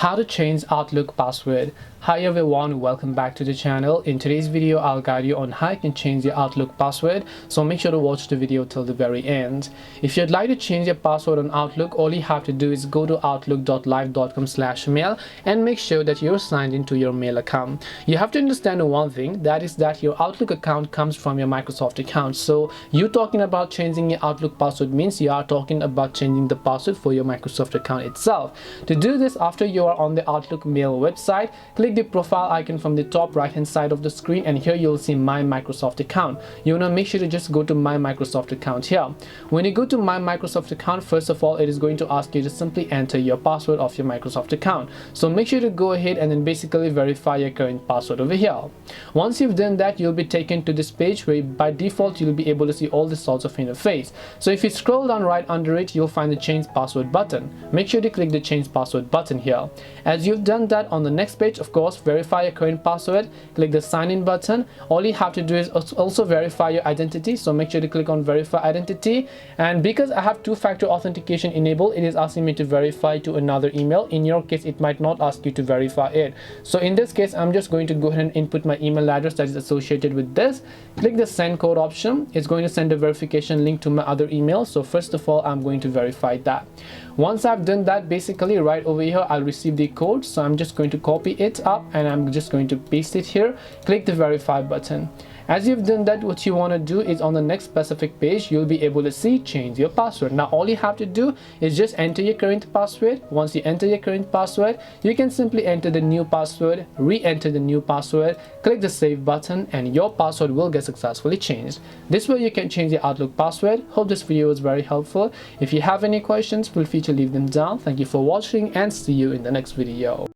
How to change Outlook password. Hi everyone, welcome back to the channel. In today's video I'll guide you on how you can change your Outlook password, so make sure to watch the video till the very end. If you'd like to change your password on Outlook, all you have to do is go to outlook.live.com/mail and make sure that you're signed into your mail account. You have to understand one thing, that is that your Outlook account comes from your Microsoft account. So you talking about changing your Outlook password means you are talking about changing the password for your Microsoft account itself. To do this, after you are on the Outlook mail website, click the profile icon from the top right hand side of the screen, and here you'll see my Microsoft account. You want to make sure to just go to my Microsoft account here. When you go to my Microsoft account, first of all it is going to ask you to simply enter your password of your Microsoft account. So make sure to go ahead and then basically verify your current password over here. Once you've done that, you'll be taken to this page where by default you'll be able to see all the sorts of interface. So if you scroll down right under it, you'll find the change password button. Make sure to click the change password button here. As you've done that, on the next page, of course, verify your current password, click the sign in button. All you have to do is also verify your identity, so make sure to click on verify identity. And because I have two-factor authentication enabled, it is asking me to verify to another email. In your case, it might not ask you to verify it. So in this case, I'm just going to go ahead and input my email address that is associated with this. Click the send code option. It's going to send a verification link to my other email. So first of all, I'm going to verify that. Once I've done that, basically right over here I'll receive the code, so I'm just going to copy it up and I'm just going to paste it here. Click the verify button. As you've done that, what you want to do is on the next specific page you'll be able to see change your password. Now all you have to do is just enter your current password. Once you enter your current password, you can simply enter the new password, re-enter the new password, click the save button, and your password will get successfully changed. This way you can change your Outlook password. Hope this video was very helpful. If you have any questions, feel free to leave them down. Thank you for watching and see you in the next video.